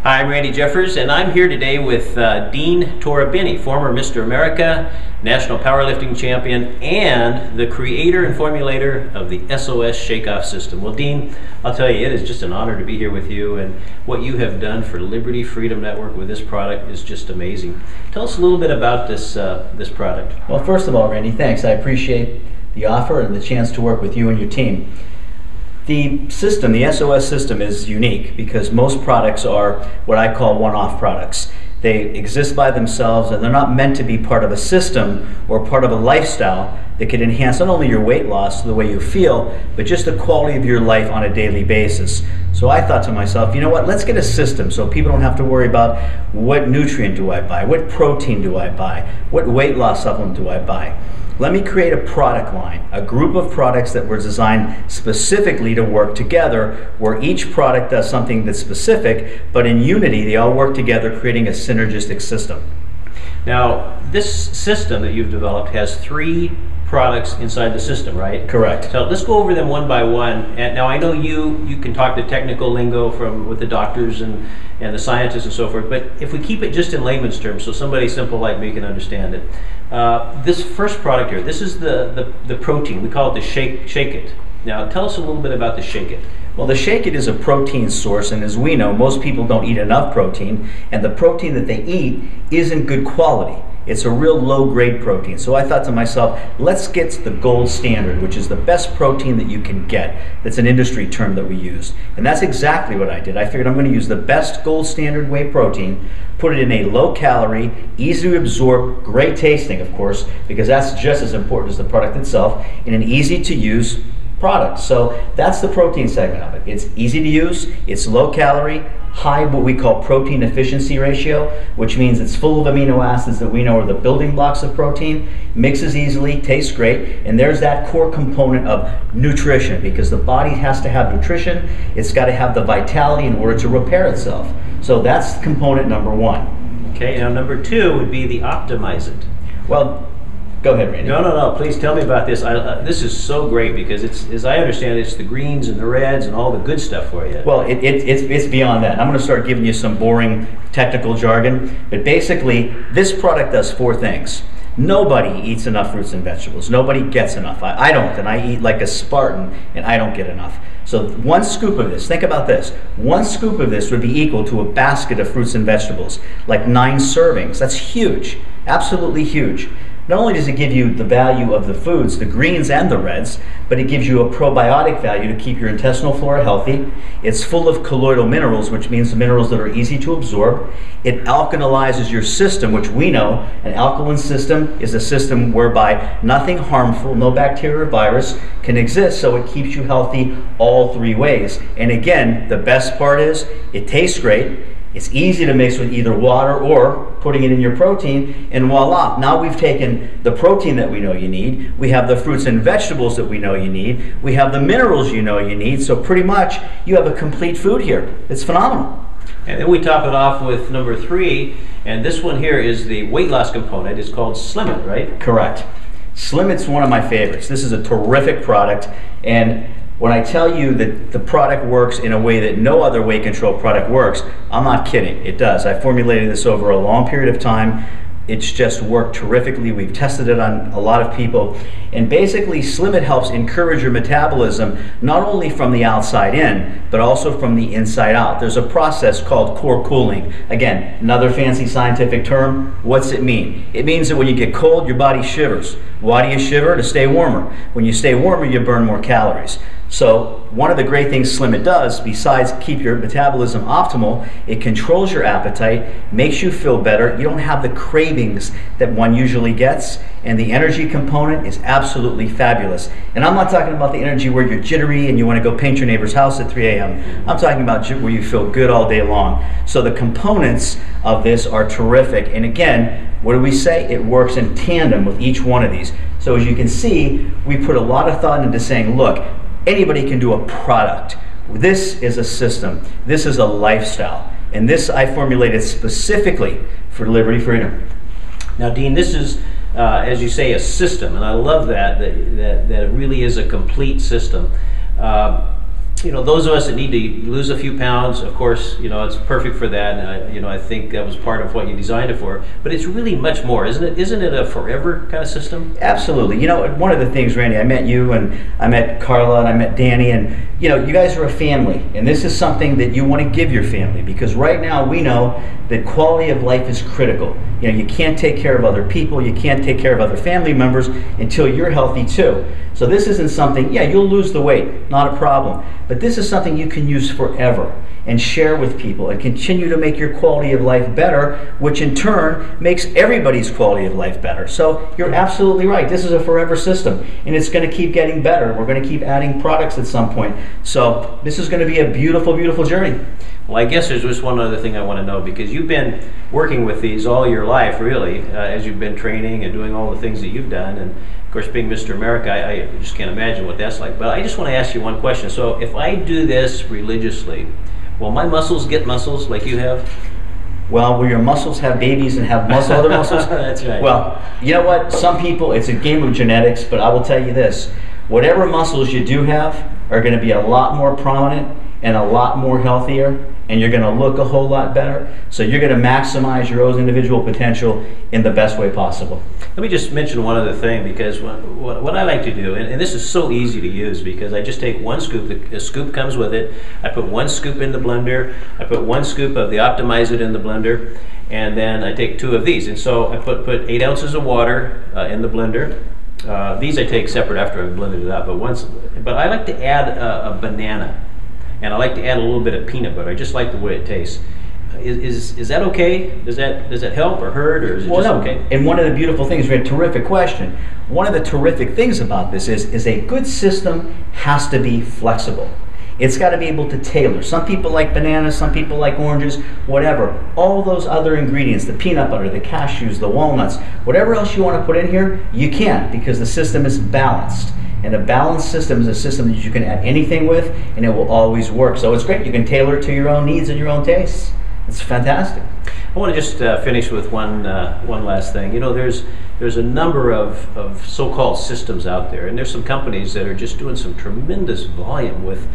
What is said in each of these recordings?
Hi, I'm Randy Jeffers, and I'm here today with Dean Tornabene, former Mr. America, national powerlifting champion, and the creator and formulator of the SOS Shakeoff system. Well, Dean, I'll tell you, it is just an honor to be here with you, and what you have done for Liberty Freedom Network with this product is just amazing. Tell us a little bit about this product. Well, first of all, Randy, thanks. I appreciate the offer and the chance to work with you and your team. The system, the SOS system, is unique because most products are what I call one-off products. They exist by themselves and they're not meant to be part of a system or part of a lifestyle that could enhance not only your weight loss, the way you feel, but just the quality of your life on a daily basis. So I thought to myself, you know what, let's get a system so people don't have to worry about what nutrient do I buy, what protein do I buy, what weight loss supplement do I buy. Let me create a product line, a group of products that were designed specifically to work together, where each product does something that's specific, but in unity they all work together, creating a synergistic system. Now, this system that you've developed has 3 products inside the system, right? Correct. So let's go over them one by one. And now I know you can talk the technical lingo with the doctors and the scientists and so forth, but if we keep it just in layman's terms so somebody simple like me can understand it. This first product here, this is the protein. We call it the Shake It. Now tell us a little bit about the Shake It. Well, the Shake It is a protein source, and as we know, most people don't eat enough protein, and the protein that they eat isn't good quality. It's a real low-grade protein. So I thought to myself, let's get the gold standard, which is the best protein that you can get. That's an industry term that we use. And that's exactly what I did. I figured I'm going to use the best gold standard whey protein, put it in a low-calorie, easy to absorb, great tasting, of course, because that's just as important as the product itself, in an easy-to-use product. So that's the protein segment of it. It's easy to use, it's low calorie, high what we call protein efficiency ratio, which means it's full of amino acids that we know are the building blocks of protein, mixes easily, tastes great, and there's that core component of nutrition, because the body has to have nutrition, it's got to have the vitality in order to repair itself. So that's component number 1. Okay, now number 2 would be the Optimize It. Well, go ahead, Randy. No. Please tell me about this. This is so great because it's, as I understand it, it's the greens and the reds and all the good stuff for you. Well, it's beyond that. I'm going to start giving you some boring technical jargon, but basically, this product does 4 things. Nobody eats enough fruits and vegetables. Nobody gets enough. I don't, and I eat like a Spartan, and I don't get enough. So 1 scoop of this, think about this, 1 scoop of this would be equal to a basket of fruits and vegetables, like 9 servings. That's huge, absolutely huge. Not only does it give you the value of the foods, the greens and the reds, but it gives you a probiotic value to keep your intestinal flora healthy. It's full of colloidal minerals, which means the minerals that are easy to absorb. It alkalizes your system, which we know an alkaline system is a system whereby nothing harmful, no bacteria or virus can exist, so it keeps you healthy all 3 ways. And again, the best part is it tastes great. It's easy to mix with either water or putting it in your protein, and voila, now we've taken the protein that we know you need, we have the fruits and vegetables that we know you need, we have the minerals you know you need, so pretty much you have a complete food here. It's phenomenal. And then we top it off with number 3, and this one here is the weight loss component. It's called Slim It, right? Correct. Slim It's one of my favorites. This is a terrific product, and when I tell you that the product works in a way that no other weight control product works, I'm not kidding. It does. I formulated this over a long period of time. It's just worked terrifically. We've tested it on a lot of people. And basically, Slim It helps encourage your metabolism, not only from the outside in, but also from the inside out. There's a process called core cooling. Again, another fancy scientific term. What's it mean? It means that when you get cold, your body shivers. Why do you shiver? To stay warmer. When you stay warmer, you burn more calories. So one of the great things Slim It does, besides keep your metabolism optimal, it controls your appetite, makes you feel better. You don't have the cravings that one usually gets, and the energy component is absolutely fabulous. And I'm not talking about the energy where you're jittery and you want to go paint your neighbor's house at 3 a.m. I'm talking about where you feel good all day long. So the components of this are terrific. And again, what do we say? It works in tandem with each one of these. So as you can see, we put a lot of thought into saying, look, anybody can do a product. This is a system. This is a lifestyle. And this I formulated specifically for Liberty Freedom. Now, Dean, this is, as you say, a system, and I love that it really is a complete system. those of us that need to lose a few pounds, of course, it's perfect for that. And I think that was part of what you designed it for. But it's really much more, isn't it? Isn't it a forever kind of system? Absolutely. One of the things, Randy, I met you, and I met Carla, and I met Danny, and you guys are a family, and this is something that you want to give your family, because right now we know that quality of life is critical. You can't take care of other people, you can't take care of other family members until you're healthy too. So this isn't something, you'll lose the weight, not a problem, but this is something you can use forever and share with people and continue to make your quality of life better, which in turn makes everybody's quality of life better. So you're absolutely right. This is a forever system, and it's going to keep getting better. We're going to keep adding products at some point. So this is going to be a beautiful, beautiful journey. Well, I guess there's just one other thing I want to know, because you've been working with these all your life, really, as you've been training and doing all the things that you've done. And of course, being Mr. America, I just can't imagine what that's like. But I just want to ask you one question. So if I do this religiously, will my muscles get muscles like you have? Well, will your muscles have babies and have other muscles? That's right. Well, you know what? Some people, it's a game of genetics, but I will tell you this. Whatever muscles you do have are going to be a lot more prominent and a lot more healthier, and you're going to look a whole lot better. So you're going to maximize your own individual potential in the best way possible. Let me just mention one other thing, because what I like to do, and this is so easy to use, because I just take one scoop, the scoop comes with it, I put one scoop in the blender, I put one scoop of the Optimize It in the blender, and then I take 2 of these. And so I put 8 ounces of water in the blender. These I take separate after I've blended it out, but I like to add a banana. And I like to add a little bit of peanut butter. I just like the way it tastes. Is that okay? Does that help or hurt, or is it okay? And one of the beautiful things, we had a terrific question. One of the terrific things about this is a good system has to be flexible. It's got to be able to tailor. Some people like bananas, some people like oranges, whatever. All those other ingredients, the peanut butter, the cashews, the walnuts, whatever else you want to put in here, you can, because the system is balanced. And a balanced system is a system that you can add anything with, and it will always work. So it's great. You can tailor it to your own needs and your own tastes. It's fantastic. I want to just finish with one last thing. There's a number of so-called systems out there, and there's some companies that are just doing some tremendous volume with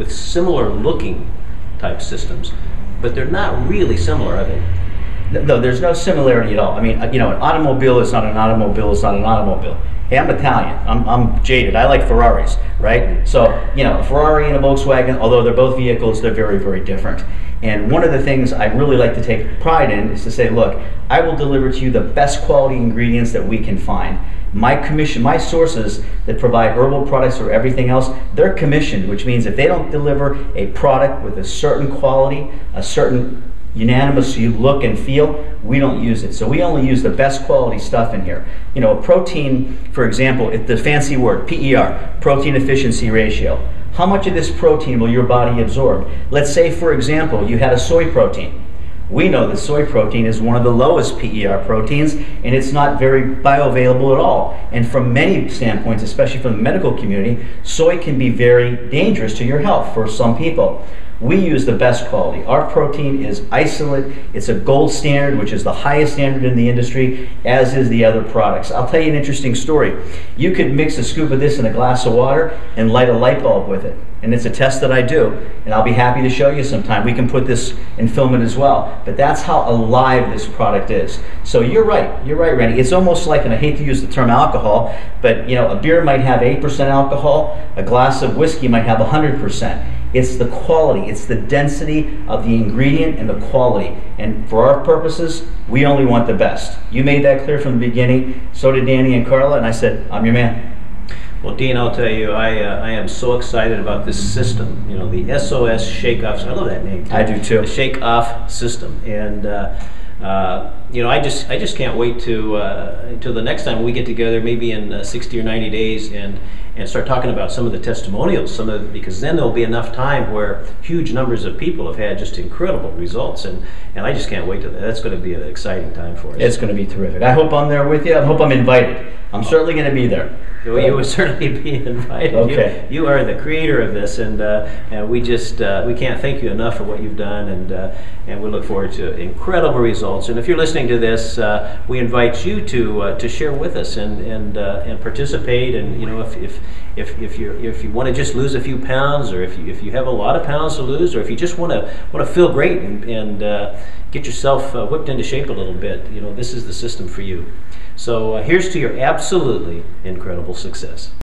similar looking type systems, but they're not really similar, are they? No, there's no similarity at all. I mean, an automobile is not an automobile. It's not an automobile. Hey, I'm Italian. I'm jaded. I like Ferraris, right? So, a Ferrari and a Volkswagen, although they're both vehicles, they're very, very different. And one of the things I really like to take pride in is to say, look, I will deliver to you the best quality ingredients that we can find. My sources that provide herbal products or everything else, they're commissioned, which means if they don't deliver a product with a certain quality, a certain unanimous look and feel, we don't use it. So we only use the best quality stuff in here. A protein, for example, the fancy word, PER, protein efficiency ratio. How much of this protein will your body absorb? Let's say, for example, you had a soy protein. We know that soy protein is one of the lowest PER proteins, and it's not very bioavailable at all. And from many standpoints, especially from the medical community, soy can be very dangerous to your health for some people. We use the best quality. Our protein is isolate. It's a gold standard, which is the highest standard in the industry, as is the other products. I'll tell you an interesting story. You could mix a scoop of this in a glass of water and light a light bulb with it. And it's a test that I do, and I'll be happy to show you sometime. We can put this and film it as well. But that's how alive this product is. So you're right, Randy. It's almost like, and I hate to use the term alcohol, but a beer might have 8% alcohol, a glass of whiskey might have 100%. It's the quality, it's the density of the ingredient and the quality. And for our purposes, we only want the best. You made that clear from the beginning, so did Danny and Carla, and I said, I'm your man. Well, Dean, I'll tell you, I am so excited about this system. The SOS Shake-Off. I love that name, too. I do, too. The Shake-Off system. And, I just can't wait till the next time we get together, maybe in 60 or 90 days, and start talking about some of the testimonials, because then there'll be enough time where huge numbers of people have had just incredible results, and I just can't wait to that. That's going to be an exciting time for us. It's going to be terrific. I hope I'm there with you. I hope I'm invited. I'm certainly going to be there. Well, you would certainly be invited. Okay. You are the creator of this, and we can't thank you enough for what you've done, and we look forward to incredible results. And if you're listening listening to this, we invite you to share with us and participate. And you know, if you want to just lose a few pounds, or if you have a lot of pounds to lose, or if you just want to feel great and get yourself whipped into shape a little bit, you know, this is the system for you. So here's to your absolutely incredible success.